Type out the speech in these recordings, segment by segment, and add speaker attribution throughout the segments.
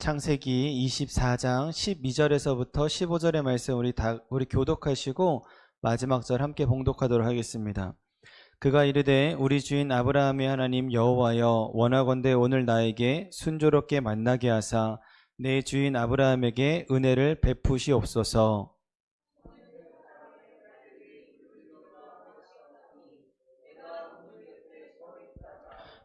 Speaker 1: 창세기 24장 12절에서부터 15절의 말씀 우리 교독하시고 마지막 절 함께 봉독하도록 하겠습니다. 그가 이르되 우리 주인 아브라함의 하나님 여호와여 원하건대 오늘 나에게 순조롭게 만나게 하사 내 주인 아브라함에게 은혜를 베푸시옵소서.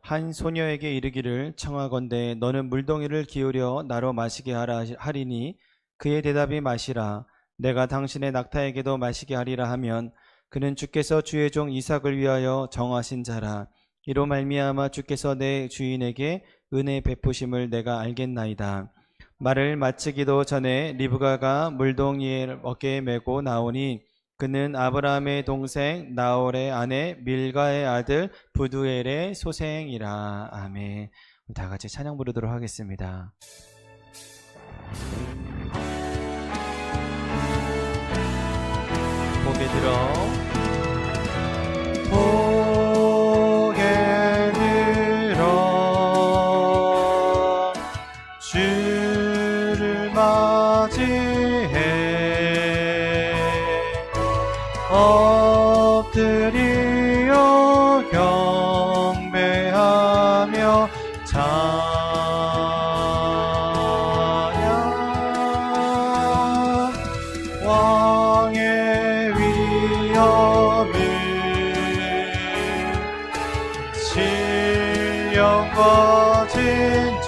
Speaker 1: 한 소녀에게 이르기를 청하건대 너는 물동이를 기울여 나로 마시게 하라 하리니 그의 대답이 마시라. 내가 당신의 낙타에게도 마시게 하리라 하면 그는 주께서 주의 종 이삭을 위하여 정하신 자라. 이로 말미암아 주께서 내 주인에게 은혜 베푸심을 내가 알겠나이다. 말을 마치기도 전에 리브가가 물동이를 어깨에 메고 나오니 그는 아브라함의 동생 나홀의 아내 밀가의 아들 부두엘의 소생이라. 아멘. 다 같이 찬양 부르도록 하겠습니다. 고개 들어 주를 맞이해 엎드리어 경배하며 찬양. 왕의 위엄을 신령과 진정한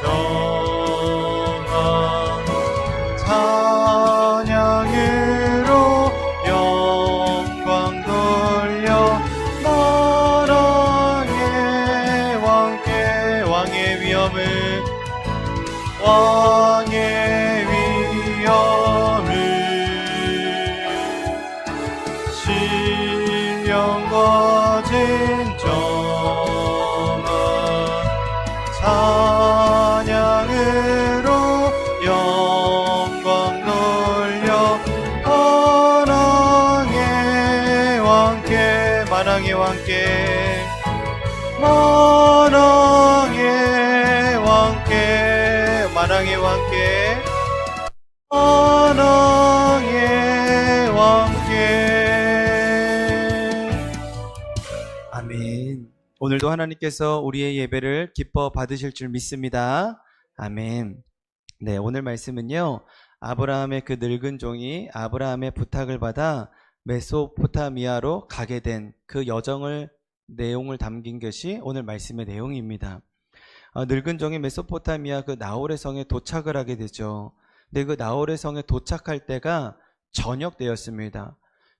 Speaker 1: 찬양으로 영광 돌려 나라의 왕께 왕의 위엄을 신령과 진정한 찬양으로 영광 돌려 만왕의 왕께 만왕의 왕께 만왕의 왕께 만왕의 왕께 만왕의 왕께. 아멘. 오늘도 하나님께서 우리의 예배를 기뻐 받으실 줄 믿습니다. 아멘. 네, 오늘 말씀은요, 아브라함의 그 늙은 종이 아브라함의 부탁을 받아 메소포타미아로 가게 된 그 여정을 내용을 담긴 것이 오늘 말씀의 내용입니다. 늙은 종이 메소포타미아 그 나홀의 성에 도착을 하게 되죠. 근데 그 나홀의 성에 도착할 때가 저녁 때였습니다.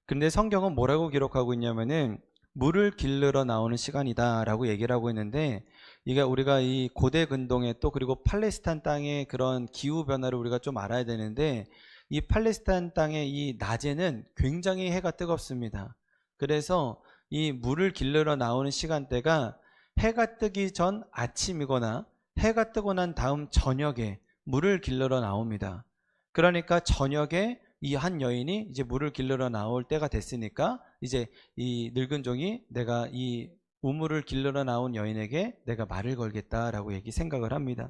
Speaker 1: 그런데 성경은 뭐라고 기록하고 있냐면은 물을 길르러 나오는 시간이다 라고 얘기를 하고 있는데, 이게 우리가 이 고대 근동에 또 그리고 팔레스타인 땅의 그런 기후 변화를 우리가 좀 알아야 되는데, 이 팔레스타인 땅의 이 낮에는 굉장히 해가 뜨겁습니다. 그래서 이 물을 길르러 나오는 시간대가 해가 뜨기 전 아침이거나 해가 뜨고 난 다음 저녁에 물을 길르러 나옵니다. 그러니까 저녁에 이 한 여인이 이제 물을 길르러 나올 때가 됐으니까 이제 이 늙은 종이 내가 이 우물을 길르러 나온 여인에게 내가 말을 걸겠다라고 생각을 합니다.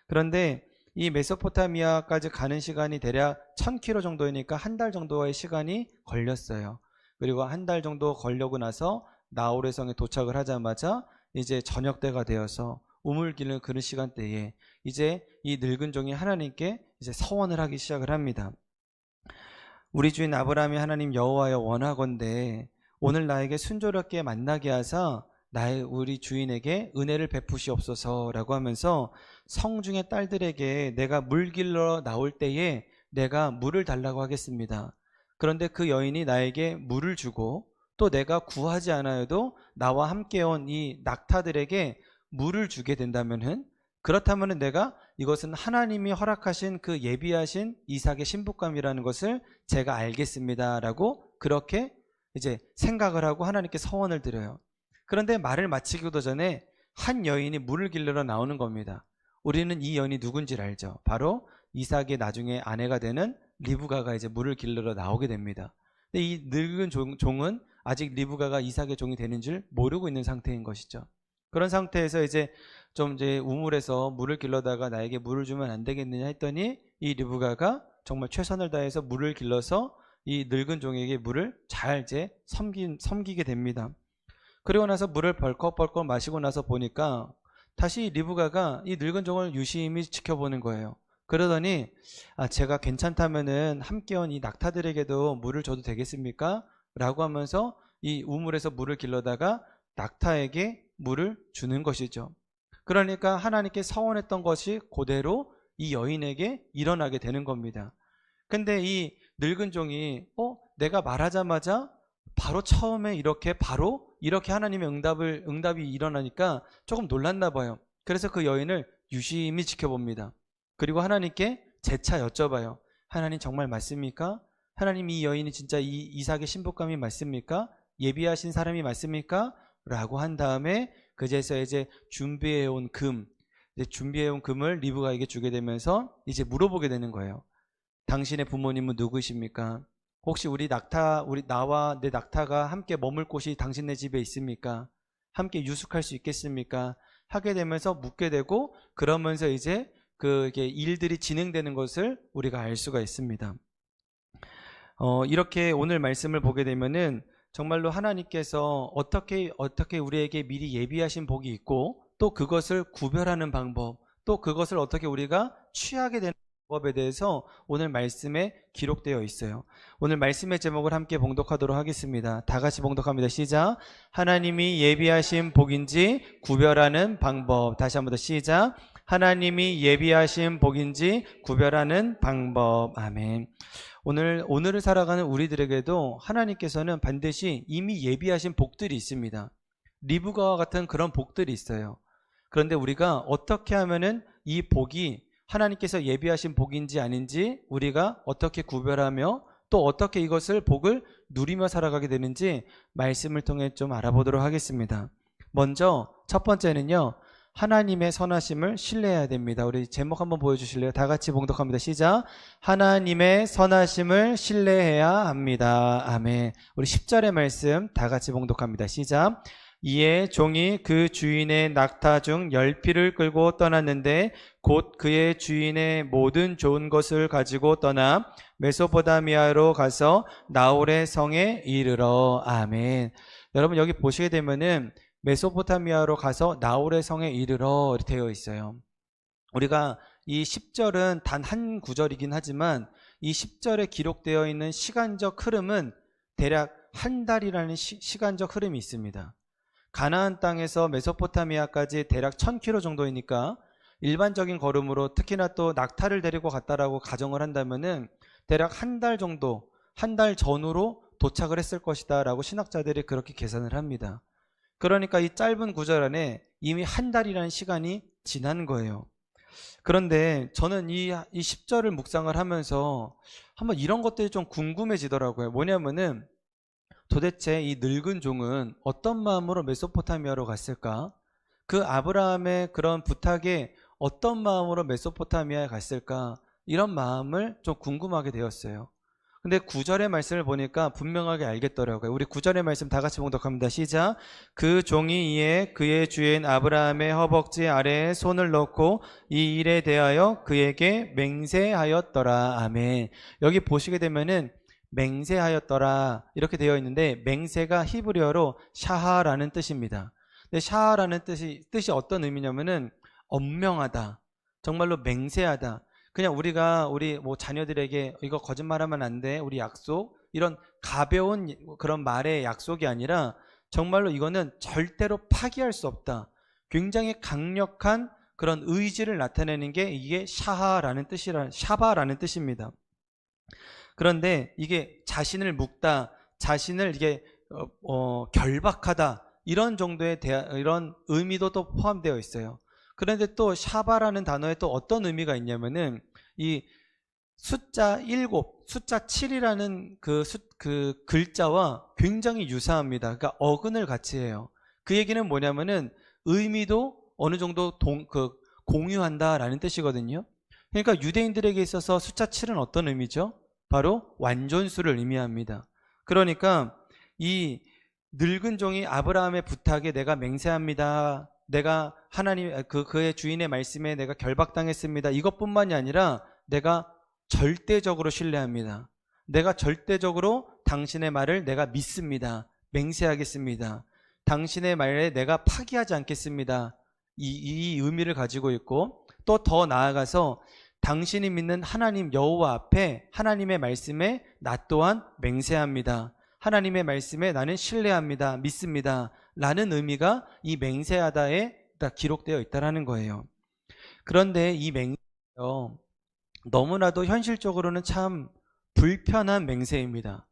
Speaker 1: 그런데 이 메소포타미아까지 가는 시간이 대략 1000km 정도이니까 한 달 정도의 시간이 걸렸어요. 그리고 한 달 정도 걸려고 나서 나홀의 성에 도착을 하자마자 이제 저녁 때가 되어서 우물 길르는 그런 시간대에 이제 이 늙은 종이 하나님께 이제 서원을 하기 시작을 합니다. 우리 주인 아브라함이 하나님 여호와여 원하건대 오늘 나에게 순조롭게 만나게 하사 우리 주인에게 은혜를 베푸시옵소서라고 하면서 성중의 딸들에게 내가 물 길러 나올 때에 내가 물을 달라고 하겠습니다. 그런데 그 여인이 나에게 물을 주고 또 내가 구하지 않아도 나와 함께 온 이 낙타들에게 물을 주게 된다면은, 그렇다면은 내가 이것은 하나님이 허락하신 그 예비하신 이삭의 신부감이라는 것을 제가 알겠습니다 라고 그렇게 이제 생각을 하고 하나님께 서원을 드려요. 그런데 말을 마치기도 전에 한 여인이 물을 길르러 나오는 겁니다. 우리는 이 여인이 누군지를 알죠. 바로 이삭의 나중에 아내가 되는 리브가가 이제 물을 길르러 나오게 됩니다. 근데 이 늙은 종은 아직 리브가가 이삭의 종이 되는 줄 모르고 있는 상태인 것이죠. 그런 상태에서 이제 좀 이제 우물에서 물을 길러다가 나에게 물을 주면 안 되겠느냐 했더니 이 리브가가 정말 최선을 다해서 물을 길러서 이 늙은 종에게 물을 잘 이제 섬기게 됩니다. 그리고 나서 물을 벌컥벌컥 마시고 나서 보니까 다시 리브가가 이 늙은 종을 유심히 지켜보는 거예요. 그러더니 제가 괜찮다면은 함께 온 이 낙타들에게도 물을 줘도 되겠습니까? 라고 하면서 이 우물에서 물을 길러다가 낙타에게 물을 주는 것이죠. 그러니까 하나님께 서원했던 것이 그대로 이 여인에게 일어나게 되는 겁니다. 근데 이 늙은 종이 내가 말하자마자 바로 처음에 이렇게 하나님의 응답이 일어나니까 조금 놀랐나 봐요. 그래서 그 여인을 유심히 지켜봅니다. 그리고 하나님께 재차 여쭤봐요. 하나님 정말 맞습니까? 하나님 이 여인이 진짜 이 이삭의 신부감이 맞습니까? 예비하신 사람이 맞습니까? 라고 한 다음에 그제서 이제 준비해온 금을 리브가에게 주게 되면서 이제 물어보게 되는 거예요. 당신의 부모님은 누구십니까? 혹시 나와 내 낙타가 함께 머물 곳이 당신네 집에 있습니까? 함께 유숙할 수 있겠습니까? 하게 되면서 묻게 되고, 그러면서 이제 이게 일들이 진행되는 것을 우리가 알 수가 있습니다. 이렇게 오늘 말씀을 보게 되면은 정말로 하나님께서 어떻게 우리에게 미리 예비하신 복이 있고, 또 그것을 구별하는 방법, 또 그것을 어떻게 우리가 취하게 되는 방법에 대해서 오늘 말씀에 기록되어 있어요. 오늘 말씀의 제목을 함께 봉독하도록 하겠습니다. 다 같이 봉독합니다. 시작. 하나님이 예비하신 복인지 구별하는 방법. 다시 한번 더 시작. 하나님이 예비하신 복인지 구별하는 방법. 아멘. 오늘을 살아가는 우리들에게도 하나님께서는 반드시 이미 예비하신 복들이 있습니다. 리브가와 같은 그런 복들이 있어요. 그런데 우리가 어떻게 하면은 이 복이 하나님께서 예비하신 복인지 아닌지 우리가 어떻게 구별하며 또 어떻게 이것을 복을 누리며 살아가게 되는지 말씀을 통해 좀 알아보도록 하겠습니다. 먼저 첫 번째는요, 하나님의 선하심을 신뢰해야 됩니다. 우리 제목 한번 보여주실래요? 다 같이 봉독합니다. 시작. 하나님의 선하심을 신뢰해야 합니다. 아멘. 우리 10절의 말씀 다 같이 봉독합니다. 시작. 이에 종이 그 주인의 낙타 중 10匹를 끌고 떠났는데 곧 그의 주인의 모든 좋은 것을 가지고 떠나 메소포타미아로 가서 나홀의 성에 이르러. 아멘. 여러분 여기 보시게 되면은 메소포타미아로 가서 나홀의 성에 이르러 이렇게 되어 있어요. 우리가 이 10절은 단 한 구절이긴 하지만 이 10절에 기록되어 있는 시간적 흐름은 대략 한 달이라는 시간적 흐름이 있습니다. 가나안 땅에서 메소포타미아까지 대략 1000km 정도이니까 일반적인 걸음으로, 특히나 또 낙타를 데리고 갔다라고 가정을 한다면은 대략 한 달 정도, 한 달 전후로 도착을 했을 것이다 라고 신학자들이 그렇게 계산을 합니다. 그러니까 이 짧은 구절 안에 이미 한 달이라는 시간이 지난 거예요. 그런데 저는 이 10절을 묵상을 하면서 한번 이런 것들이 좀 궁금해지더라고요. 뭐냐면은 도대체 이 늙은 종은 어떤 마음으로 메소포타미아로 갔을까? 그 아브라함의 그런 부탁에 어떤 마음으로 메소포타미아에 갔을까? 이런 마음을 좀 궁금하게 되었어요. 근데 9절의 말씀을 보니까 분명하게 알겠더라고요. 우리 9절의 말씀 다 같이 봉독합니다. 시작. 그 종이 이에 그의 주인 아브라함의 허벅지 아래에 손을 넣고 이 일에 대하여 그에게 맹세하였더라. 아멘. 여기 보시게 되면은 맹세하였더라 이렇게 되어 있는데, 맹세가 히브리어로 샤하라는 뜻입니다. 근데 샤하라는 뜻이 어떤 의미냐면은 엄명하다, 정말로 맹세하다. 그냥 우리 뭐 자녀들에게 이거 거짓말하면 안 돼, 우리 약속, 이런 가벼운 그런 말의 약속이 아니라 정말로 이거는 절대로 파기할 수 없다, 굉장히 강력한 그런 의지를 나타내는 게 이게 샤바라는 뜻입니다. 그런데 이게 자신을 묶다, 자신을 이게 결박하다, 이런 정도의 이런 의미도 또 포함되어 있어요. 그런데 또 샤바라는 단어에 또 어떤 의미가 있냐면은 이 숫자 7, 숫자 7이라는 그 글자와 굉장히 유사합니다. 그러니까 어근을 같이 해요. 그 얘기는 뭐냐면은 의미도 어느 정도 공유한다라는 뜻이거든요. 그러니까 유대인들에게 있어서 숫자 7은 어떤 의미죠? 바로 완전수를 의미합니다. 그러니까 이 늙은 종이 아브라함의 부탁에 내가 맹세합니다 내가 그의 주인의 말씀에 내가 결박당했습니다. 이것뿐만이 아니라 내가 절대적으로 신뢰합니다. 내가 절대적으로 당신의 말을 내가 믿습니다. 맹세하겠습니다. 당신의 말에 내가 파기하지 않겠습니다. 이 의미를 가지고 있고, 또 더 나아가서 당신이 믿는 하나님 여호와 앞에 하나님의 말씀에 나 또한 맹세합니다. 하나님의 말씀에 나는 신뢰합니다. 믿습니다. 라는 의미가 이 맹세하다에 기록되어 있다는 거예요. 그런데 이 맹세요, 너무나도 현실적으로는 참 불편한 맹세입니다.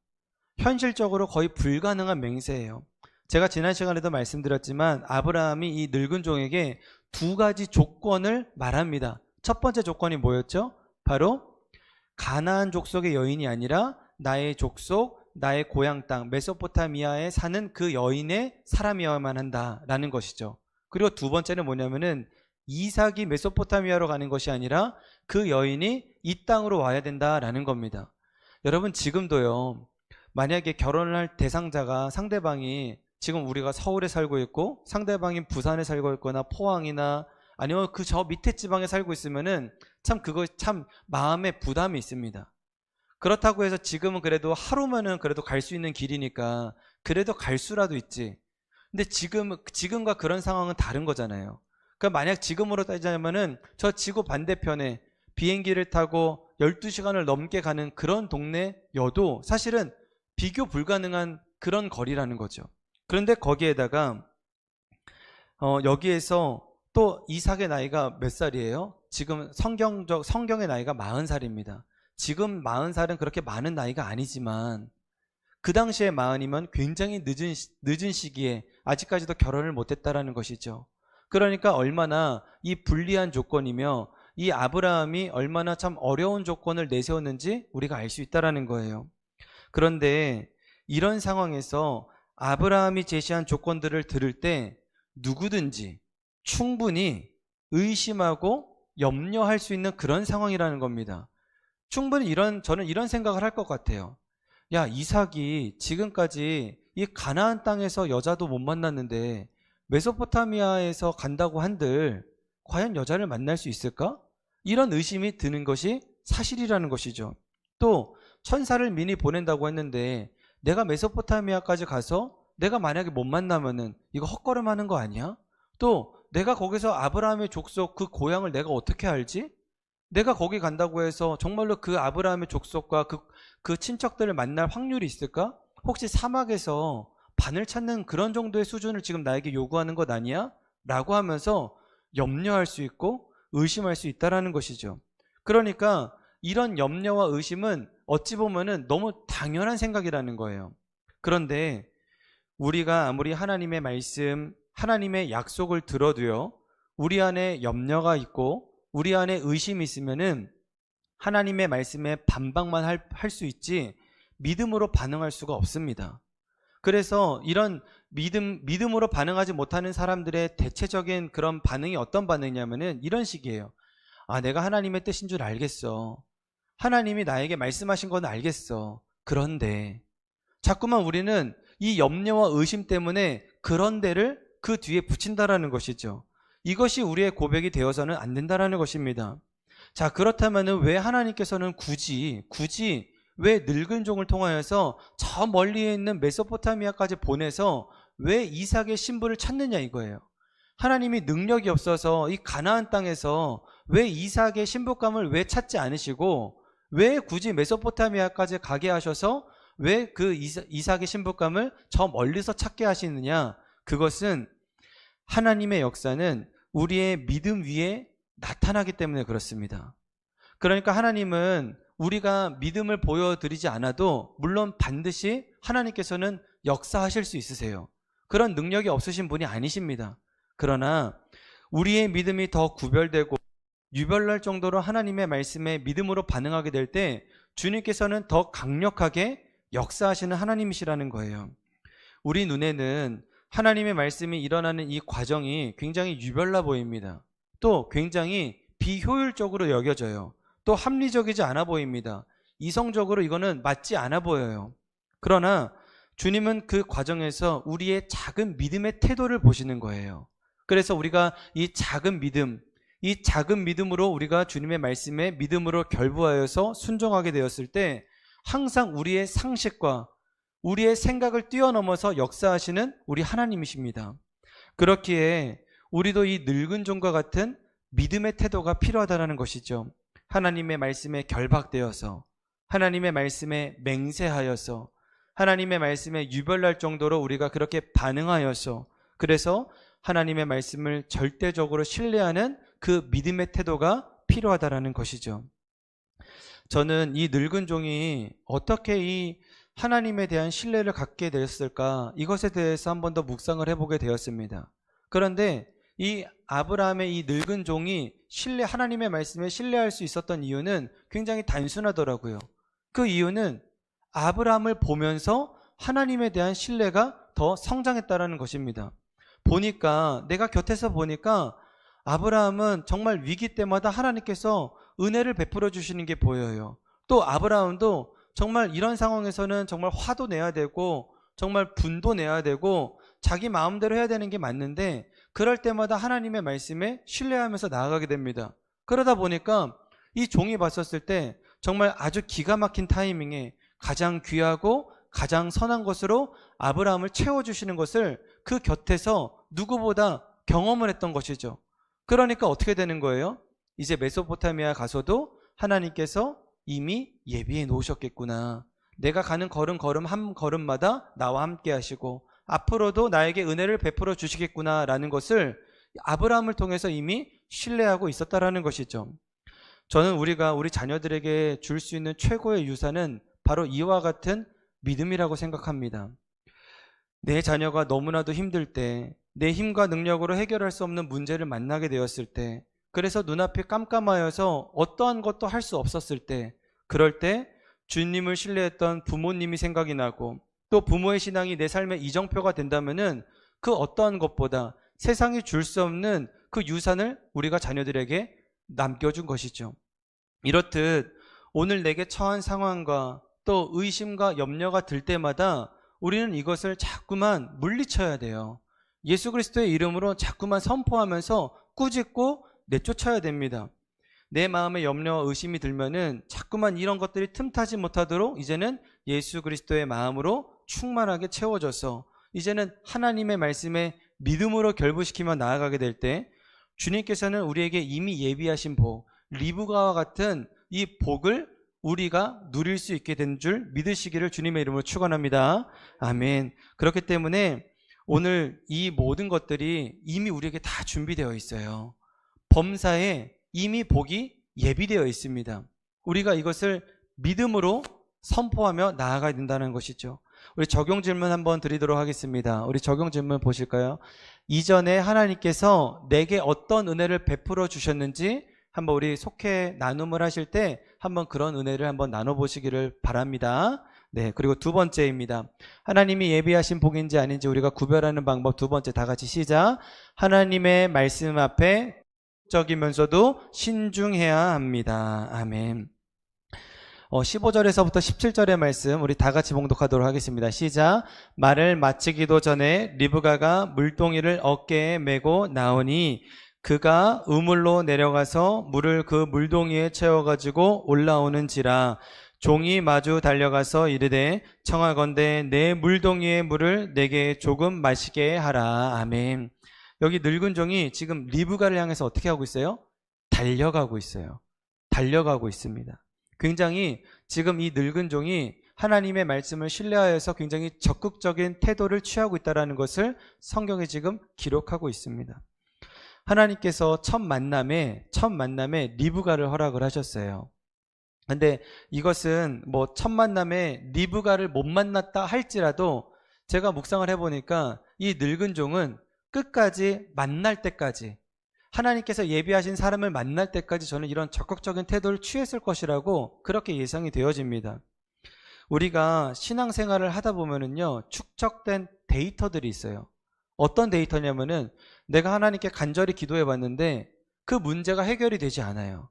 Speaker 1: 현실적으로 거의 불가능한 맹세예요. 제가 지난 시간에도 말씀드렸지만 아브라함이 이 늙은 종에게 두 가지 조건을 말합니다. 첫 번째 조건이 뭐였죠? 바로 가나안 족속의 여인이 아니라 나의 족속, 나의 고향 땅 메소포타미아에 사는 그 여인의 사람이어야만 한다라는 것이죠. 그리고 두 번째는 뭐냐면은 이삭이 메소포타미아로 가는 것이 아니라 그 여인이 이 땅으로 와야 된다라는 겁니다. 여러분, 지금도요, 만약에 결혼을 할 대상자가 상대방이 지금 우리가 서울에 살고 있고 상대방이 부산에 살고 있거나 포항이나 아니면 그 저 밑에 지방에 살고 있으면은 참 그거 참 마음에 부담이 있습니다. 그렇다고 해서 지금은 그래도 하루면은 그래도 갈 수 있는 길이니까 그래도 갈 수라도 있지. 근데 지금과 그런 상황은 다른 거잖아요. 그러니까 만약 지금으로 따지자면은 저 지구 반대편에 비행기를 타고 12시간을 넘게 가는 그런 동네여도 사실은 비교 불가능한 그런 거리라는 거죠. 그런데 거기에다가 여기에서 또 이삭의 나이가 몇 살이에요? 지금 성경의 나이가 40살입니다. 지금 40살은 그렇게 많은 나이가 아니지만 그 당시에 40이면 굉장히 늦은 시기에 아직까지도 결혼을 못했다라는 것이죠. 그러니까 얼마나 이 불리한 조건이며 이 아브라함이 얼마나 참 어려운 조건을 내세웠는지 우리가 알 수 있다라는 거예요. 그런데 이런 상황에서 아브라함이 제시한 조건들을 들을 때 누구든지 충분히 의심하고 염려할 수 있는 그런 상황이라는 겁니다. 충분히 저는 이런 생각을 할 것 같아요. 야, 이삭이 지금까지 이 가나안 땅에서 여자도 못 만났는데 메소포타미아에서 간다고 한들 과연 여자를 만날 수 있을까? 이런 의심이 드는 것이 사실이라는 것이죠. 또 천사를 미리 보낸다고 했는데 내가 메소포타미아까지 가서 내가 만약에 못 만나면은 이거 헛걸음하는 거 아니야? 또 내가 거기서 아브라함의 족속 그 고향을 내가 어떻게 알지? 내가 거기 간다고 해서 정말로 그 아브라함의 족속과 그 친척들을 만날 확률이 있을까? 혹시 사막에서 바늘 찾는 그런 정도의 수준을 지금 나에게 요구하는 것 아니야? 라고 하면서 염려할 수 있고 의심할 수 있다는 것이죠. 그러니까 이런 염려와 의심은 어찌 보면은 너무 당연한 생각이라는 거예요. 그런데 우리가 아무리 하나님의 말씀, 하나님의 약속을 들어도요, 우리 안에 염려가 있고 우리 안에 의심이 있으면은 하나님의 말씀에 반박만 할 수 있지 믿음으로 반응할 수가 없습니다. 그래서 이런 믿음으로 반응하지 못하는 사람들의 대체적인 그런 반응이 어떤 반응이냐면은 이런 식이에요. 아, 내가 하나님의 뜻인 줄 알겠어. 하나님이 나에게 말씀하신 건 알겠어. 그런데 자꾸만 우리는 이 염려와 의심 때문에 그런데를 그 뒤에 붙인다라는 것이죠. 이것이 우리의 고백이 되어서는 안 된다라는 것입니다. 자, 그렇다면은 왜 하나님께서는 굳이 왜 늙은 종을 통하여서 저 멀리에 있는 메소포타미아까지 보내서 왜 이삭의 신부를 찾느냐 이거예요. 하나님이 능력이 없어서 이 가나안 땅에서 왜 이삭의 신부감을 왜 찾지 않으시고 왜 굳이 메소포타미아까지 가게 하셔서 왜 그 이삭의 신부감을 저 멀리서 찾게 하시느냐? 그것은 하나님의 역사는 우리의 믿음 위에 나타나기 때문에 그렇습니다. 그러니까 하나님은 우리가 믿음을 보여드리지 않아도 물론 반드시 하나님께서는 역사하실 수 있으세요. 그런 능력이 없으신 분이 아니십니다. 그러나 우리의 믿음이 더 구별되고 유별날 정도로 하나님의 말씀에 믿음으로 반응하게 될 때 주님께서는 더 강력하게 역사하시는 하나님이시라는 거예요. 우리 눈에는 하나님의 말씀이 일어나는 이 과정이 굉장히 유별나 보입니다. 또 굉장히 비효율적으로 여겨져요. 또 합리적이지 않아 보입니다. 이성적으로 이거는 맞지 않아 보여요. 그러나 주님은 그 과정에서 우리의 작은 믿음의 태도를 보시는 거예요. 그래서 우리가 이 작은 믿음으로 우리가 주님의 말씀에 믿음으로 결부하여서 순종하게 되었을 때 항상 우리의 상식과 우리의 생각을 뛰어넘어서 역사하시는 우리 하나님이십니다. 그렇기에 우리도 이 늙은 종과 같은 믿음의 태도가 필요하다는 것이죠. 하나님의 말씀에 결박되어서, 하나님의 말씀에 맹세하여서, 하나님의 말씀에 유별날 정도로 우리가 그렇게 반응하여서, 그래서 하나님의 말씀을 절대적으로 신뢰하는 그 믿음의 태도가 필요하다는 것이죠. 저는 이 늙은 종이 어떻게 이 하나님에 대한 신뢰를 갖게 되었을까, 이것에 대해서 한 번 더 묵상을 해보게 되었습니다. 그런데 이 아브라함의 이 늙은 종이 하나님의 말씀에 신뢰할 수 있었던 이유는 굉장히 단순하더라고요. 그 이유는 아브라함을 보면서 하나님에 대한 신뢰가 더 성장했다는 것입니다. 내가 곁에서 보니까 아브라함은 정말 위기 때마다 하나님께서 은혜를 베풀어 주시는 게 보여요. 또 아브라함도 정말 이런 상황에서는 정말 화도 내야 되고 정말 분도 내야 되고 자기 마음대로 해야 되는 게 맞는데, 그럴 때마다 하나님의 말씀에 신뢰하면서 나아가게 됩니다. 그러다 보니까 이 종이 봤었을 때 정말 아주 기가 막힌 타이밍에 가장 귀하고 가장 선한 것으로 아브라함을 채워주시는 것을 그 곁에서 누구보다 경험을 했던 것이죠. 그러니까 어떻게 되는 거예요? 이제 메소포타미아 가서도 하나님께서 이미 예비해 놓으셨겠구나. 내가 가는 걸음 한 걸음마다 나와 함께 하시고 앞으로도 나에게 은혜를 베풀어 주시겠구나 라는 것을 아브라함을 통해서 이미 신뢰하고 있었다라는 것이죠. 저는 우리가 우리 자녀들에게 줄 수 있는 최고의 유산은 바로 이와 같은 믿음이라고 생각합니다. 내 자녀가 너무나도 힘들 때, 내 힘과 능력으로 해결할 수 없는 문제를 만나게 되었을 때, 그래서 눈앞이 깜깜하여서 어떠한 것도 할 수 없었을 때, 그럴 때 주님을 신뢰했던 부모님이 생각이 나고 또 부모의 신앙이 내 삶의 이정표가 된다면은 그 어떠한 것보다 세상이 줄 수 없는 그 유산을 우리가 자녀들에게 남겨준 것이죠. 이렇듯 오늘 내게 처한 상황과 또 의심과 염려가 들 때마다 우리는 이것을 자꾸만 물리쳐야 돼요. 예수 그리스도의 이름으로 자꾸만 선포하면서 꾸짖고 내쫓아야 됩니다. 내 마음에 염려와 의심이 들면은 자꾸만 이런 것들이 틈타지 못하도록 이제는 예수 그리스도의 마음으로 충만하게 채워져서 이제는 하나님의 말씀에 믿음으로 결부시키며 나아가게 될 때 주님께서는 우리에게 이미 예비하신 복, 리브가와 같은 이 복을 우리가 누릴 수 있게 된 줄 믿으시기를 주님의 이름으로 축원합니다. 아멘. 그렇기 때문에 오늘 이 모든 것들이 이미 우리에게 다 준비되어 있어요. 범사에 이미 복이 예비되어 있습니다. 우리가 이것을 믿음으로 선포하며 나아가야 된다는 것이죠. 우리 적용 질문 한번 드리도록 하겠습니다. 우리 적용 질문 보실까요? 이전에 하나님께서 내게 어떤 은혜를 베풀어 주셨는지 한번 우리 속해 나눔을 하실 때 한번 그런 은혜를 한번 나눠보시기를 바랍니다. 네, 그리고 두 번째입니다. 하나님이 예비하신 복인지 아닌지 우리가 구별하는 방법 두 번째 다 같이 시작. 하나님의 말씀 앞에 적이면서도 신중해야 합니다. 아멘. 15절에서부터 17절의 말씀 우리 다 같이 봉독하도록 하겠습니다. 시작. 말을 마치기도 전에 리브가가 물동이를 어깨에 메고 나오니 그가 우물로 내려가서 물을 그 물동이에 채워가지고 올라오는지라. 종이 마주 달려가서 이르되 청하건대 내 물동이의 물을 내게 조금 마시게 하라. 아멘. 여기 늙은 종이 지금 리브가를 향해서 어떻게 하고 있어요? 달려가고 있어요. 달려가고 있습니다. 굉장히 지금 이 늙은 종이 하나님의 말씀을 신뢰하여서 굉장히 적극적인 태도를 취하고 있다는 것을 성경에 지금 기록하고 있습니다. 하나님께서 첫 만남에 리브가를 허락을 하셨어요. 근데 이것은 뭐 첫 만남에 리브가를 못 만났다 할지라도 제가 묵상을 해보니까 이 늙은 종은 끝까지 만날 때까지 하나님께서 예비하신 사람을 만날 때까지 저는 이런 적극적인 태도를 취했을 것이라고 그렇게 예상이 되어집니다. 우리가 신앙생활을 하다 보면은요, 축적된 데이터들이 있어요. 어떤 데이터냐면은 내가 하나님께 간절히 기도해 봤는데 그 문제가 해결이 되지 않아요.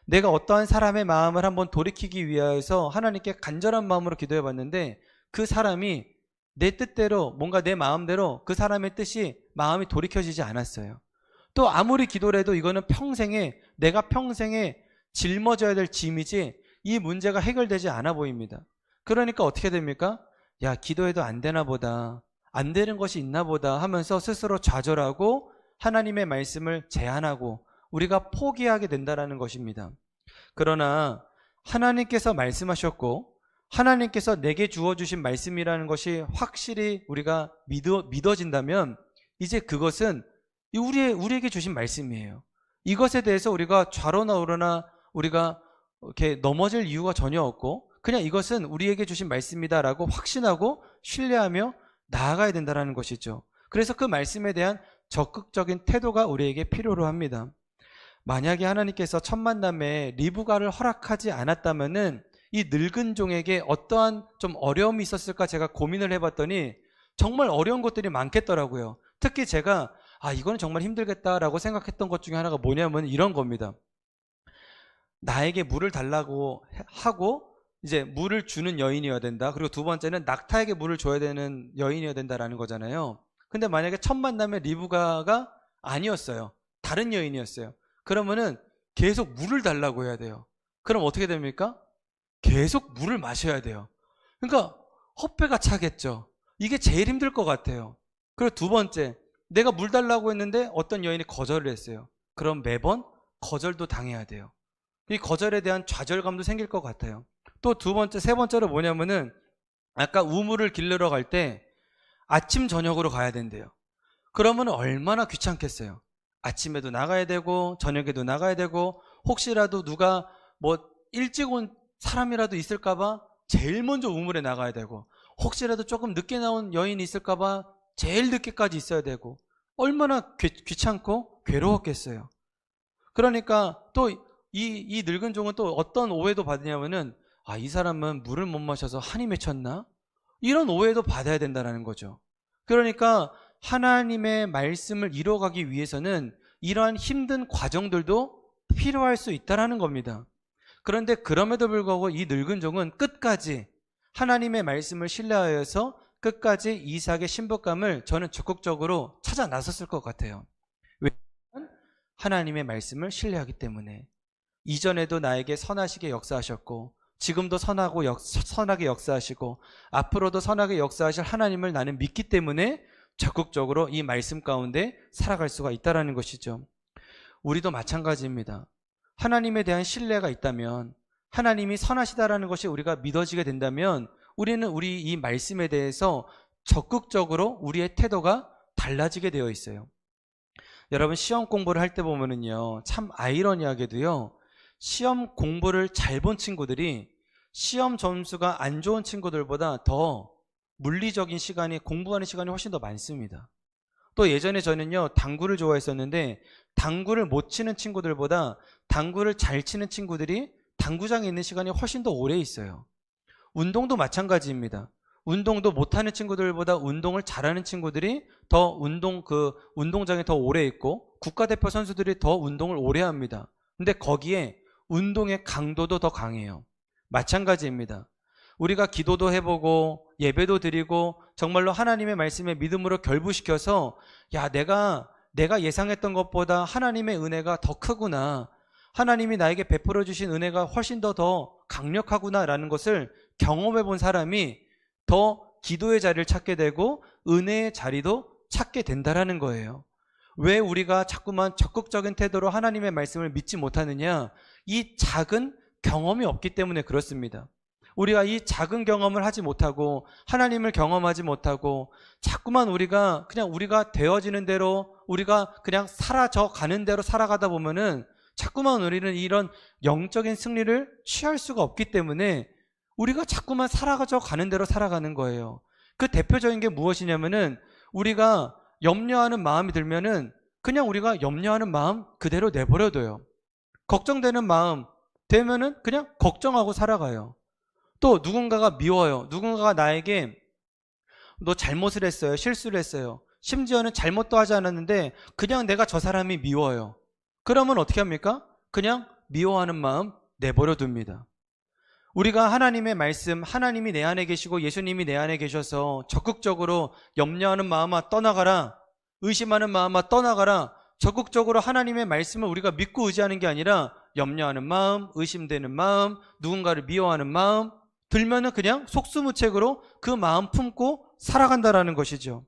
Speaker 1: 내가 어떠한 사람의 마음을 한번 돌이키기 위해서 하나님께 간절한 마음으로 기도해 봤는데 그 사람이 내 뜻대로, 뭔가 내 마음대로 그 사람의 뜻이 마음이 돌이켜지지 않았어요. 또 아무리 기도를 해도 이거는 내가 평생에 짊어져야 될 짐이지 이 문제가 해결되지 않아 보입니다. 그러니까 어떻게 됩니까? 야, 기도해도 안 되나 보다, 안 되는 것이 있나 보다 하면서 스스로 좌절하고 하나님의 말씀을 제한하고 우리가 포기하게 된다는 것입니다. 그러나 하나님께서 말씀하셨고 하나님께서 내게 주어주신 말씀이라는 것이 확실히 우리가 믿어진다면 이제 그것은 우리에게 주신 말씀이에요. 이것에 대해서 우리가 좌로나 우로나 우리가 이렇게 넘어질 이유가 전혀 없고 그냥 이것은 우리에게 주신 말씀이다라고 확신하고 신뢰하며 나아가야 된다는 것이죠. 그래서 그 말씀에 대한 적극적인 태도가 우리에게 필요로 합니다. 만약에 하나님께서 첫 만남에 리브가를 허락하지 않았다면은 이 늙은 종에게 어떠한 좀 어려움이 있었을까 제가 고민을 해봤더니 정말 어려운 것들이 많겠더라고요. 특히 제가 이거는 정말 힘들겠다라고 생각했던 것 중에 하나가 뭐냐면 이런 겁니다. 나에게 물을 달라고 하고 이제 물을 주는 여인이어야 된다. 그리고 두 번째는 낙타에게 물을 줘야 되는 여인이어야 된다라는 거잖아요. 근데 만약에 첫 만남에 리브가가 아니었어요. 다른 여인이었어요. 그러면은 계속 물을 달라고 해야 돼요. 그럼 어떻게 됩니까? 계속 물을 마셔야 돼요. 그러니까 헛배가 차겠죠. 이게 제일 힘들 것 같아요. 그리고 두 번째, 내가 물 달라고 했는데 어떤 여인이 거절을 했어요. 그럼 매번 거절도 당해야 돼요. 이 거절에 대한 좌절감도 생길 것 같아요. 또 두 번째, 세 번째로 뭐냐면은 아까 우물을 기르러 갈 때 아침 저녁으로 가야 된대요. 그러면 얼마나 귀찮겠어요. 아침에도 나가야 되고 저녁에도 나가야 되고 혹시라도 누가 뭐 일찍 온 사람이라도 있을까봐 제일 먼저 우물에 나가야 되고 혹시라도 조금 늦게 나온 여인이 있을까봐 제일 늦게까지 있어야 되고 얼마나 귀찮고 괴로웠겠어요. 그러니까 또 이 늙은 종은 또 어떤 오해도 받으냐면은 이 사람은 물을 못 마셔서 한이 맺혔나? 이런 오해도 받아야 된다는 거죠. 그러니까 하나님의 말씀을 이뤄가기 위해서는 이러한 힘든 과정들도 필요할 수 있다는 겁니다. 그런데 그럼에도 불구하고 이 늙은 종은 끝까지 하나님의 말씀을 신뢰하여서 끝까지 이삭의 신부감을 저는 적극적으로 찾아 나섰을 것 같아요. 왜냐하면 하나님의 말씀을 신뢰하기 때문에 이전에도 나에게 선하시게 역사하셨고 지금도 선하게 역사하시고 앞으로도 선하게 역사하실 하나님을 나는 믿기 때문에 적극적으로 이 말씀 가운데 살아갈 수가 있다는 것이죠. 우리도 마찬가지입니다. 하나님에 대한 신뢰가 있다면 하나님이 선하시다라는 것이 우리가 믿어지게 된다면 우리는 우리 이 말씀에 대해서 적극적으로 우리의 태도가 달라지게 되어 있어요. 여러분 시험 공부를 할 때 보면은요 참 아이러니하게도요 시험 공부를 잘 본 친구들이 시험 점수가 안 좋은 친구들보다 더 물리적인 시간이 공부하는 시간이 훨씬 더 많습니다. 또 예전에 저는요 당구를 좋아했었는데 당구를 못 치는 친구들보다 당구를 잘 치는 친구들이 당구장에 있는 시간이 훨씬 더 오래 있어요. 운동도 마찬가지입니다. 운동도 못하는 친구들보다 운동을 잘하는 친구들이 더 운동장에 더 오래 있고 국가대표 선수들이 더 운동을 오래 합니다. 근데 거기에 운동의 강도도 더 강해요. 마찬가지입니다. 우리가 기도도 해보고 예배도 드리고 정말로 하나님의 말씀에 믿음으로 결부시켜서 내가 예상했던 것보다 하나님의 은혜가 더 크구나, 하나님이 나에게 베풀어 주신 은혜가 훨씬 더 강력하구나 라는 것을 경험해 본 사람이 더 기도의 자리를 찾게 되고 은혜의 자리도 찾게 된다라는 거예요. 왜 우리가 자꾸만 적극적인 태도로 하나님의 말씀을 믿지 못하느냐? 이 작은 경험이 없기 때문에 그렇습니다. 우리가 이 작은 경험을 하지 못하고 하나님을 경험하지 못하고 자꾸만 우리가 되어지는 대로 우리가 그냥 사라져 가는 대로 살아가다 보면은 자꾸만 우리는 이런 영적인 승리를 취할 수가 없기 때문에 우리가 자꾸만 살아가져 가는 대로 살아가는 거예요. 그 대표적인 게 무엇이냐면은 우리가 염려하는 마음이 들면은 그냥 우리가 염려하는 마음 그대로 내버려둬요. 걱정되는 마음 되면은 그냥 걱정하고 살아가요. 또 누군가가 미워요. 누군가가 나에게 너 잘못을 했어요. 실수를 했어요. 심지어는 잘못도 하지 않았는데 그냥 내가 저 사람이 미워요. 그러면 어떻게 합니까? 그냥 미워하는 마음 내버려 둡니다. 우리가 하나님의 말씀, 하나님이 내 안에 계시고 예수님이 내 안에 계셔서 적극적으로 염려하는 마음아 떠나가라, 의심하는 마음아 떠나가라, 적극적으로 하나님의 말씀을 우리가 믿고 의지하는 게 아니라 염려하는 마음, 의심되는 마음, 누군가를 미워하는 마음 들면은 그냥 속수무책으로 그 마음 품고 살아간다라는 것이죠.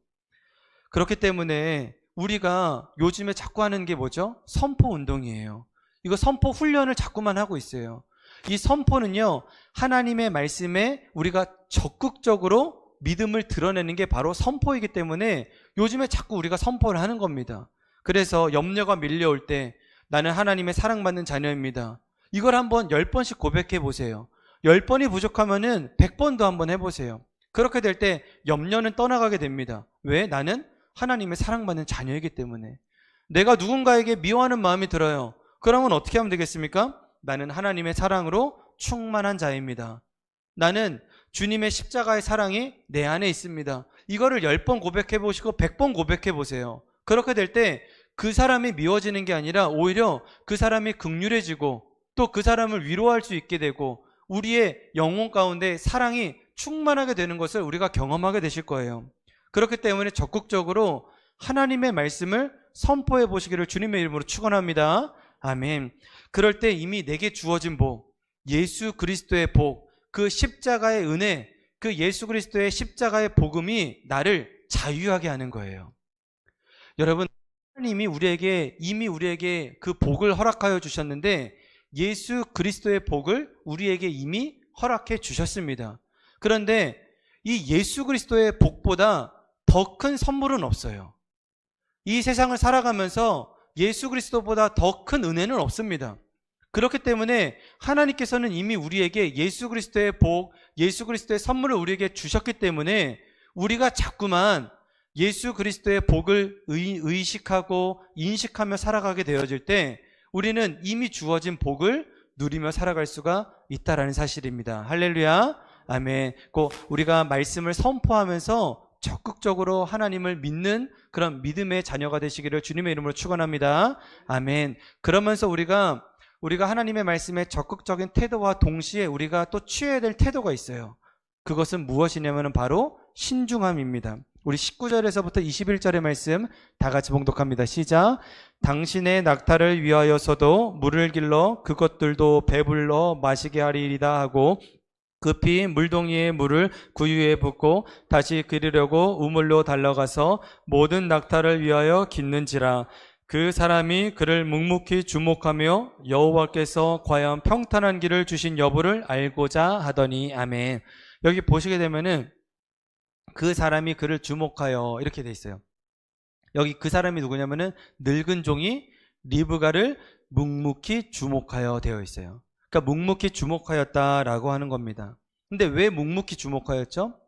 Speaker 1: 그렇기 때문에 우리가 요즘에 자꾸 하는 게 뭐죠? 선포 운동이에요. 이거 선포 훈련을 자꾸만 하고 있어요. 이 선포는요, 하나님의 말씀에 우리가 적극적으로 믿음을 드러내는 게 바로 선포이기 때문에 요즘에 자꾸 우리가 선포를 하는 겁니다. 그래서 염려가 밀려올 때 나는 하나님의 사랑받는 자녀입니다. 이걸 한번 10번씩 고백해 보세요. 10번이 부족하면은 100번도 한번 해보세요. 그렇게 될 때 염려는 떠나가게 됩니다. 왜? 나는 하나님의 사랑받는 자녀이기 때문에. 내가 누군가에게 미워하는 마음이 들어요. 그러면 어떻게 하면 되겠습니까? 나는 하나님의 사랑으로 충만한 자입니다. 나는 주님의 십자가의 사랑이 내 안에 있습니다. 이거를 10번 고백해 보시고 100번 고백해 보세요. 그렇게 될 때 그 사람이 미워지는 게 아니라 오히려 그 사람이 긍휼해지고 또 그 사람을 위로할 수 있게 되고 우리의 영혼 가운데 사랑이 충만하게 되는 것을 우리가 경험하게 되실 거예요. 그렇기 때문에 적극적으로 하나님의 말씀을 선포해 보시기를 주님의 이름으로 축원합니다. 아멘. 그럴 때 이미 내게 주어진 복, 예수 그리스도의 복, 그 십자가의 은혜, 그 예수 그리스도의 십자가의 복음이 나를 자유하게 하는 거예요. 여러분, 하나님이 이미 우리에게 그 복을 허락하여 주셨는데 예수 그리스도의 복을 우리에게 이미 허락해 주셨습니다. 그런데 이 예수 그리스도의 복보다 더 큰 선물은 없어요. 이 세상을 살아가면서 예수 그리스도보다 더 큰 은혜는 없습니다. 그렇기 때문에 하나님께서는 이미 우리에게 예수 그리스도의 복, 예수 그리스도의 선물을 우리에게 주셨기 때문에 우리가 자꾸만 예수 그리스도의 복을 의식하고 인식하며 살아가게 되어질 때 우리는 이미 주어진 복을 누리며 살아갈 수가 있다라는 사실입니다. 할렐루야. 아멘. 꼭 우리가 말씀을 선포하면서 적극적으로 하나님을 믿는 그런 믿음의 자녀가 되시기를 주님의 이름으로 축원합니다. 아멘. 그러면서 우리가 하나님의 말씀에 적극적인 태도와 동시에 우리가 또 취해야 될 태도가 있어요. 그것은 무엇이냐면 바로 신중함입니다. 우리 19절에서부터 21절의 말씀 다 같이 봉독합니다. 시작. 당신의 낙타를 위하여서도 물을 길러 그것들도 배불러 마시게 하리이다 하고 급히 물동이의 물을 구유에 붓고 다시 그리려고 우물로 달려가서 모든 낙타를 위하여 깃는지라. 그 사람이 그를 묵묵히 주목하며 여호와께서 과연 평탄한 길을 주신 여부를 알고자 하더니. 아멘. 여기 보시게 되면은 그 사람이 그를 주목하여 이렇게 돼 있어요. 여기 그 사람이 누구냐면은 늙은 종이 리브가를 묵묵히 주목하여 되어 있어요. 그러니까 묵묵히 주목하였다라고 하는 겁니다. 근데 왜 묵묵히 주목하였죠?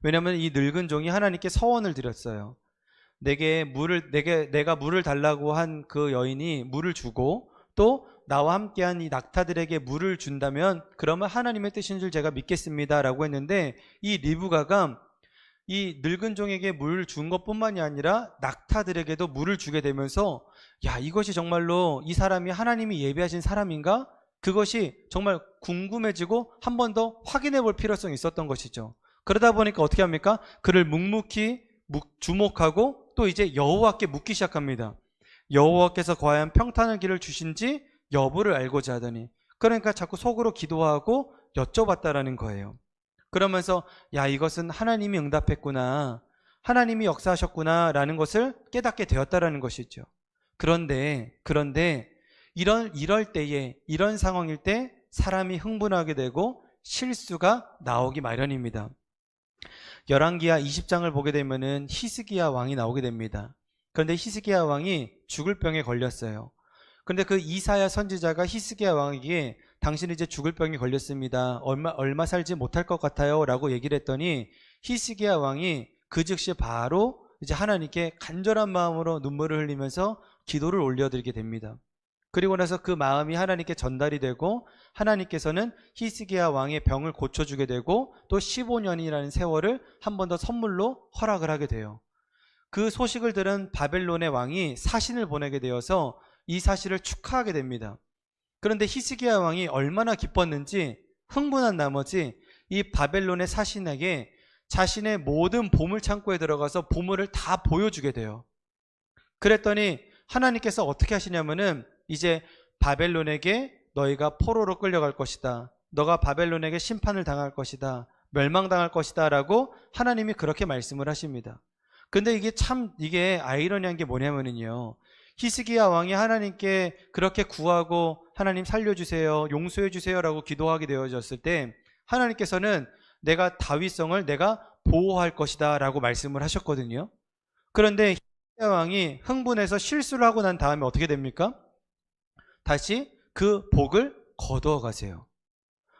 Speaker 1: 왜냐하면 이 늙은 종이 하나님께 서원을 드렸어요. 내가 물을 달라고 한 그 여인이 물을 주고 또 나와 함께한 이 낙타들에게 물을 준다면 그러면 하나님의 뜻인 줄 제가 믿겠습니다 라고 했는데 이 리브가가 이 늙은 종에게 물을 준 것뿐만이 아니라 낙타들에게도 물을 주게 되면서 야, 이것이 정말로 이 사람이 하나님이 예비하신 사람인가? 그것이 정말 궁금해지고 한 번 더 확인해 볼 필요성이 있었던 것이죠. 그러다 보니까 어떻게 합니까? 그를 묵묵히 주목하고 또 이제 여호와께 묻기 시작합니다. 여호와께서 과연 평탄한 길을 주신지 여부를 알고자 하더니, 그러니까 자꾸 속으로 기도하고 여쭤봤다라는 거예요. 그러면서 야, 이것은 하나님이 응답했구나, 하나님이 역사하셨구나 라는 것을 깨닫게 되었다라는 것이죠. 그런데 이럴 때에, 이런 상황일 때 사람이 흥분하게 되고 실수가 나오기 마련입니다. 열왕기하 20장을 보게 되면은 히스기야 왕이 나오게 됩니다. 그런데 히스기야 왕이 죽을 병에 걸렸어요. 그런데 그 이사야 선지자가 히스기야 왕에게 당신이 이제 죽을 병이 걸렸습니다. 얼마 살지 못할 것 같아요 라고 얘기를 했더니 히스기야 왕이 그 즉시 바로 이제 하나님께 간절한 마음으로 눈물을 흘리면서 기도를 올려드리게 됩니다. 그리고 나서 그 마음이 하나님께 전달이 되고 하나님께서는 히스기야 왕의 병을 고쳐주게 되고 또 15년이라는 세월을 한 번 더 선물로 허락을 하게 돼요. 그 소식을 들은 바벨론의 왕이 사신을 보내게 되어서 이 사실을 축하하게 됩니다. 그런데 히스기야 왕이 얼마나 기뻤는지 흥분한 나머지 이 바벨론의 사신에게 자신의 모든 보물 창고에 들어가서 보물을 다 보여주게 돼요. 그랬더니 하나님께서 어떻게 하시냐면은 이제 바벨론에게 너희가 포로로 끌려갈 것이다. 너가 바벨론에게 심판을 당할 것이다. 멸망당할 것이다 라고 하나님이 그렇게 말씀을 하십니다. 근데 이게 아이러니한 게 뭐냐면은요, 히스기야 왕이 하나님께 그렇게 구하고 하나님 살려주세요, 용서해주세요 라고 기도하게 되어졌을 때 하나님께서는 내가 다윗성을 내가 보호할 것이다 라고 말씀을 하셨거든요. 그런데 히스기야 왕이 흥분해서 실수를 하고 난 다음에 어떻게 됩니까? 다시 그 복을 거두어 가세요.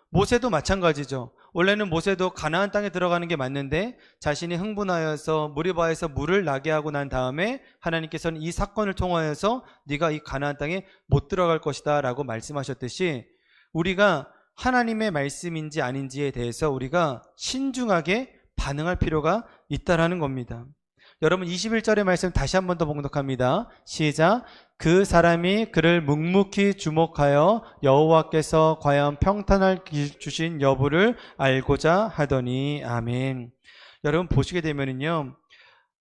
Speaker 1: 모세도 마찬가지죠. 원래는 모세도 가나안 땅에 들어가는 게 맞는데 자신이 흥분하여서 무리바에서 물을 나게 하고 난 다음에 하나님께서는 이 사건을 통하여서 네가 이 가나안 땅에 못 들어갈 것이다 라고 말씀하셨듯이 우리가 하나님의 말씀인지 아닌지에 대해서 우리가 신중하게 반응할 필요가 있다라는 겁니다. 여러분 21절의 말씀 다시 한 번 더 봉독합니다. 시작. 그 사람이 그를 묵묵히 주목하여 여호와께서 과연 평탄할 길 주신 여부를 알고자 하더니. 아멘. 여러분 보시게 되면은요,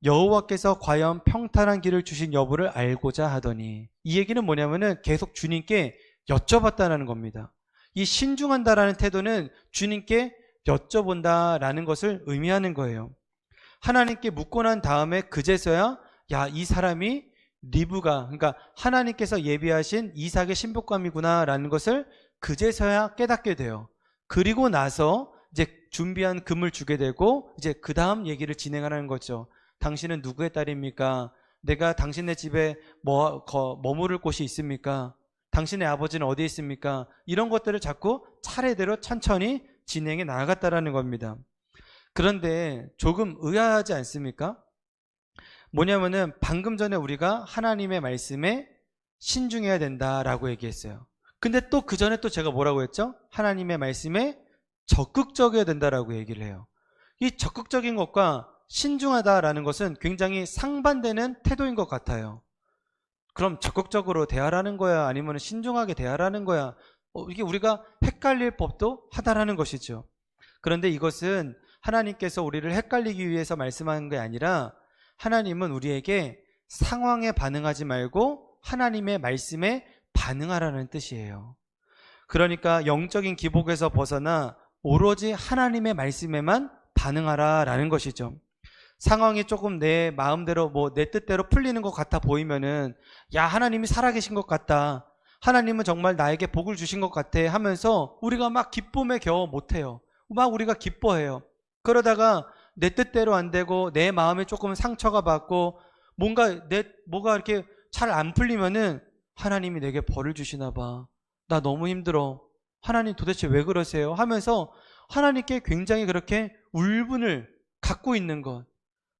Speaker 1: 여호와께서 과연 평탄한 길을 주신 여부를 알고자 하더니, 이 얘기는 뭐냐면은 계속 주님께 여쭤봤다는 겁니다. 이 신중한다라는 태도는 주님께 여쭤본다라는 것을 의미하는 거예요. 하나님께 묻고 난 다음에 그제서야 야, 이 사람이 리브가, 그러니까 하나님께서 예비하신 이삭의 신복감이구나 라는 것을 그제서야 깨닫게 돼요. 그리고 나서 이제 준비한 금을 주게 되고 이제 그 다음 얘기를 진행하는 거죠. 당신은 누구의 딸입니까? 내가 당신네 집에 머무를 곳이 있습니까? 당신의 아버지는 어디에 있습니까? 이런 것들을 자꾸 차례대로 천천히 진행해 나아갔다라는 겁니다. 그런데 조금 의아하지 않습니까? 뭐냐면은 방금 전에 우리가 하나님의 말씀에 신중해야 된다라고 얘기했어요. 근데 또 그 전에 또 제가 뭐라고 했죠? 하나님의 말씀에 적극적이어야 된다라고 얘기를 해요. 이 적극적인 것과 신중하다라는 것은 굉장히 상반되는 태도인 것 같아요. 그럼 적극적으로 대하라는 거야? 아니면 신중하게 대하라는 거야? 이게 우리가 헷갈릴 법도 하다라는 것이죠. 그런데 이것은 하나님께서 우리를 헷갈리기 위해서 말씀하는 게 아니라 하나님은 우리에게 상황에 반응하지 말고 하나님의 말씀에 반응하라는 뜻이에요. 그러니까 영적인 기복에서 벗어나 오로지 하나님의 말씀에만 반응하라라는 것이죠. 상황이 조금 내 마음대로 내 뜻대로 풀리는 것 같아 보이면은 야, 하나님이 살아계신 것 같다, 하나님은 정말 나에게 복을 주신 것 같아 하면서 우리가 막 기쁨에 겨워 못해요. 막 우리가 기뻐해요. 그러다가 내 뜻대로 안 되고 내 마음에 조금 상처가 받고 뭐가 이렇게 잘 안 풀리면은 하나님이 내게 벌을 주시나 봐, 나 너무 힘들어, 하나님 도대체 왜 그러세요 하면서 하나님께 굉장히 그렇게 울분을 갖고 있는 것,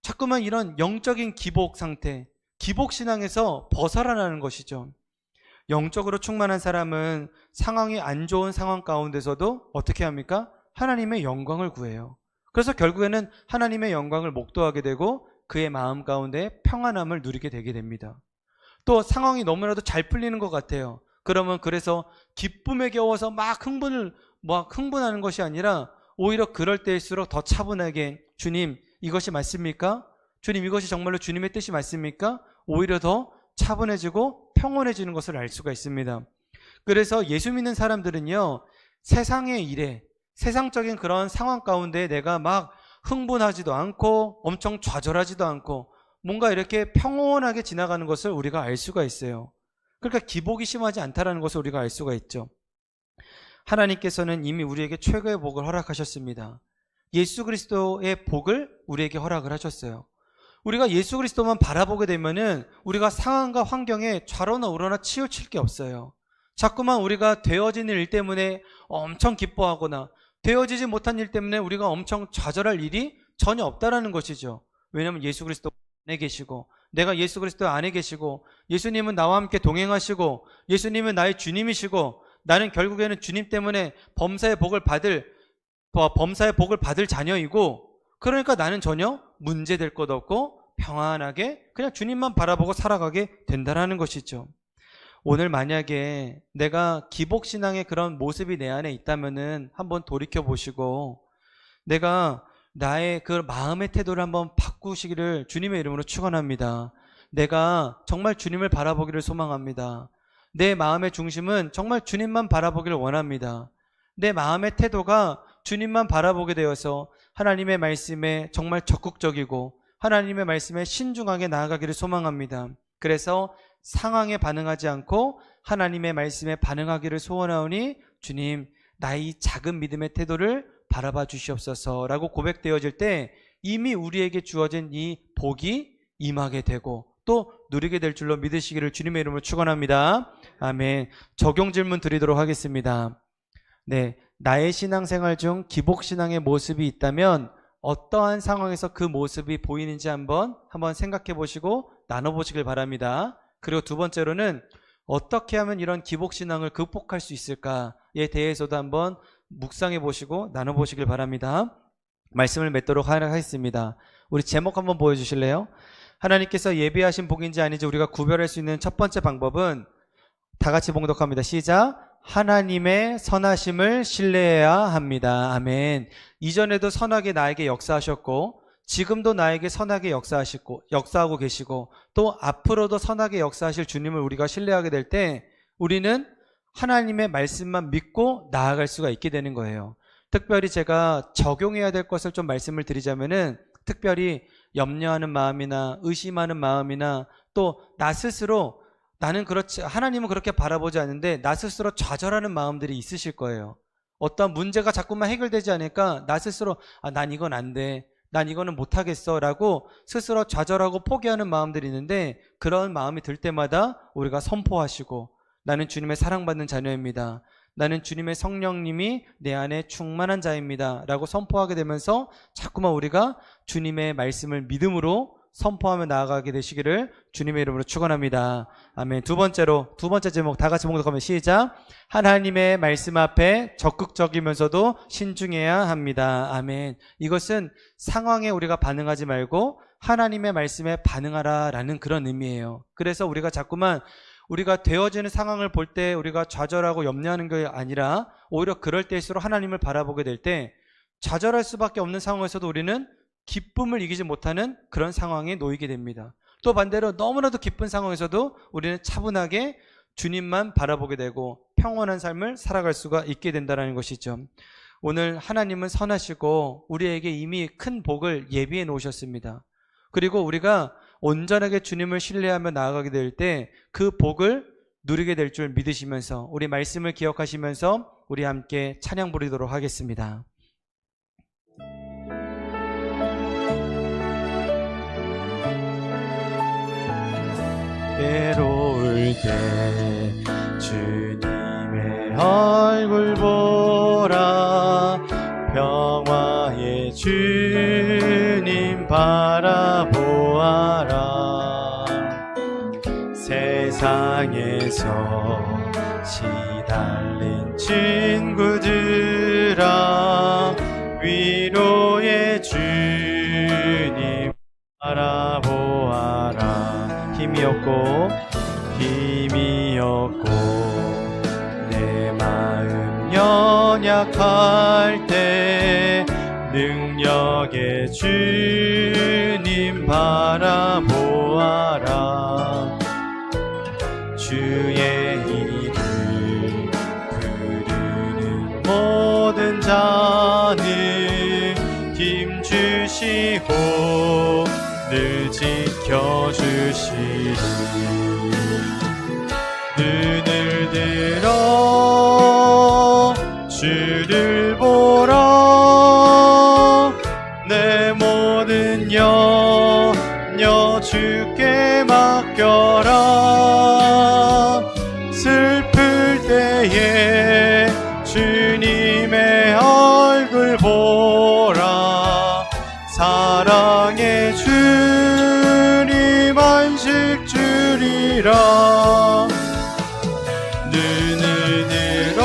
Speaker 1: 자꾸만 이런 영적인 기복 상태, 기복 신앙에서 벗어나는 것이죠. 영적으로 충만한 사람은 상황이 안 좋은 상황 가운데서도 어떻게 합니까? 하나님의 영광을 구해요. 그래서 결국에는 하나님의 영광을 목도하게 되고 그의 마음 가운데 평안함을 누리게 되게 됩니다. 또 상황이 너무나도 잘 풀리는 것 같아요. 그러면 그래서 기쁨에 겨워서 막 흥분하는 것이 아니라 오히려 그럴 때일수록 더 차분하게 주님, 이것이 맞습니까? 주님, 이것이 정말로 주님의 뜻이 맞습니까? 오히려 더 차분해지고 평온해지는 것을 알 수가 있습니다. 그래서 예수 믿는 사람들은요, 세상의 일에, 세상적인 그런 상황 가운데 내가 막 흥분하지도 않고 엄청 좌절하지도 않고 뭔가 이렇게 평온하게 지나가는 것을 우리가 알 수가 있어요. 그러니까 기복이 심하지 않다는 것을 우리가 알 수가 있죠. 하나님께서는 이미 우리에게 최고의 복을 허락하셨습니다. 예수 그리스도의 복을 우리에게 허락을 하셨어요. 우리가 예수 그리스도만 바라보게 되면은 우리가 상황과 환경에 좌로나 우로나 치우칠 게 없어요. 자꾸만 우리가 되어진 일 때문에 엄청 기뻐하거나 되어지지 못한 일 때문에 우리가 엄청 좌절할 일이 전혀 없다라는 것이죠. 왜냐하면 예수 그리스도 안에 계시고 내가 예수 그리스도 안에 계시고 예수님은 나와 함께 동행하시고 예수님은 나의 주님이시고 나는 결국에는 주님 때문에 범사의 복을 받을 자녀이고, 그러니까 나는 전혀 문제될 것 없고 평안하게 그냥 주님만 바라보고 살아가게 된다는 것이죠. 오늘 만약에 내가 기복신앙의 그런 모습이 내 안에 있다면은 한번 돌이켜 보시고 내가 나의 그 마음의 태도를 한번 바꾸시기를 주님의 이름으로 축원합니다. 내가 정말 주님을 바라보기를 소망합니다. 내 마음의 중심은 정말 주님만 바라보기를 원합니다. 내 마음의 태도가 주님만 바라보게 되어서 하나님의 말씀에 정말 적극적이고 하나님의 말씀에 신중하게 나아가기를 소망합니다. 그래서 상황에 반응하지 않고 하나님의 말씀에 반응하기를 소원하오니 주님, 나의 이 작은 믿음의 태도를 바라봐 주시옵소서라고 고백되어질 때 이미 우리에게 주어진 이 복이 임하게 되고 또 누리게 될 줄로 믿으시기를 주님의 이름으로 축원합니다. 아멘. 적용 질문 드리도록 하겠습니다. 네, 나의 신앙생활 중 기복신앙의 모습이 있다면 어떠한 상황에서 그 모습이 보이는지 한번 생각해 보시고 나눠보시길 바랍니다. 그리고 두 번째로는 어떻게 하면 이런 기복신앙을 극복할 수 있을까에 대해서도 한번 묵상해 보시고 나눠보시길 바랍니다. 말씀을 맺도록 하겠습니다. 우리 제목 한번 보여주실래요? 하나님께서 예비하신 복인지 아닌지 우리가 구별할 수 있는 첫 번째 방법은 다 같이 봉독합니다. 시작. 하나님의 선하심을 신뢰해야 합니다. 아멘. 이전에도 선하게 나에게 역사하셨고 지금도 나에게 선하게 역사하고 계시고 또 앞으로도 선하게 역사하실 주님을 우리가 신뢰하게 될 때 우리는 하나님의 말씀만 믿고 나아갈 수가 있게 되는 거예요. 특별히 제가 적용해야 될 것을 좀 말씀을 드리자면은 특별히 염려하는 마음이나 의심하는 마음이나 또 나 스스로 나는 그렇지, 하나님은 그렇게 바라보지 않는데 나 스스로 좌절하는 마음들이 있으실 거예요. 어떤 문제가 자꾸만 해결되지 않으니까 나 스스로 난 이건 안 돼, 난 이거는 못하겠어 라고 스스로 좌절하고 포기하는 마음들이 있는데 그런 마음이 들 때마다 우리가 선포하시고 나는 주님의 사랑받는 자녀입니다. 나는 주님의 성령님이 내 안에 충만한 자입니다 라고 선포하게 되면서 자꾸만 우리가 주님의 말씀을 믿음으로 선포하며 나아가게 되시기를 주님의 이름으로 축원합니다. 아멘. 두 번째 제목 다 같이 봉독하면 시작. 하나님의 말씀 앞에 적극적이면서도 신중해야 합니다. 아멘. 이것은 상황에 우리가 반응하지 말고 하나님의 말씀에 반응하라라는 그런 의미예요. 그래서 우리가 자꾸만 우리가 되어지는 상황을 볼 때 우리가 좌절하고 염려하는 게 아니라 오히려 그럴 때일수록 하나님을 바라보게 될 때 좌절할 수밖에 없는 상황에서도 우리는 기쁨을 이기지 못하는 그런 상황에 놓이게 됩니다. 또 반대로 너무나도 기쁜 상황에서도 우리는 차분하게 주님만 바라보게 되고 평온한 삶을 살아갈 수가 있게 된다는 것이죠. 오늘 하나님은 선하시고 우리에게 이미 큰 복을 예비해 놓으셨습니다. 그리고 우리가 온전하게 주님을 신뢰하며 나아가게 될 때 그 복을 누리게 될 줄 믿으시면서 우리 말씀을 기억하시면서 우리 함께 찬양 부르도록 하겠습니다. 외로울 때 주님의 얼굴 보라 평화의 주님 바라보아라 세상에서 시달린 친구들아 위로의 주님 바라보아라 힘이 없고 내 마음 연약할 때 능력의 주님 바라보아라 주의 이름 부르는 모든 자는 힘주시고 늘 지켜주시리 눈을 들어 주를 보라 내 모든 염려 주께 맡겨라 슬플 때에 주님의 얼굴 보라 사랑의 주님 안식 주리라 눈을 들어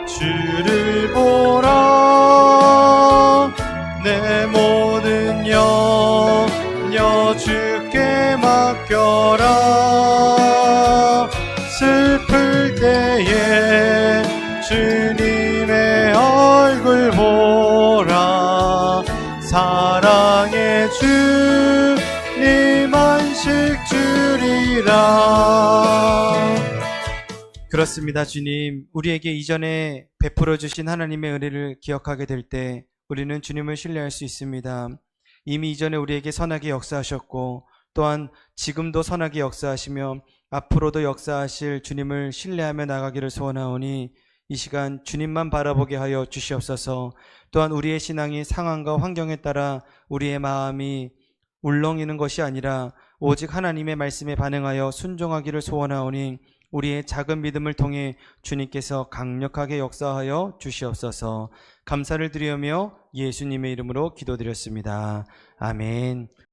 Speaker 1: 주를 보라 내 모든 염려 주께 맡겨라 때에 주님의 얼굴 보라. 사랑의 주님 안식 주리라. 그렇습니다. 주님, 우리에게 이전에 베풀어 주신 하나님의 은혜를 기억하게 될 때 우리는 주님을 신뢰할 수 있습니다. 이미 이전에 우리에게 선하게 역사하셨고 또한 지금도 선하게 역사하시며 앞으로도 역사하실 주님을 신뢰하며 나가기를 소원하오니 이 시간 주님만 바라보게 하여 주시옵소서. 또한 우리의 신앙이 상황과 환경에 따라 우리의 마음이 울렁이는 것이 아니라 오직 하나님의 말씀에 반응하여 순종하기를 소원하오니 우리의 작은 믿음을 통해 주님께서 강력하게 역사하여 주시옵소서. 감사를 드리며 예수님의 이름으로 기도드렸습니다. 아멘.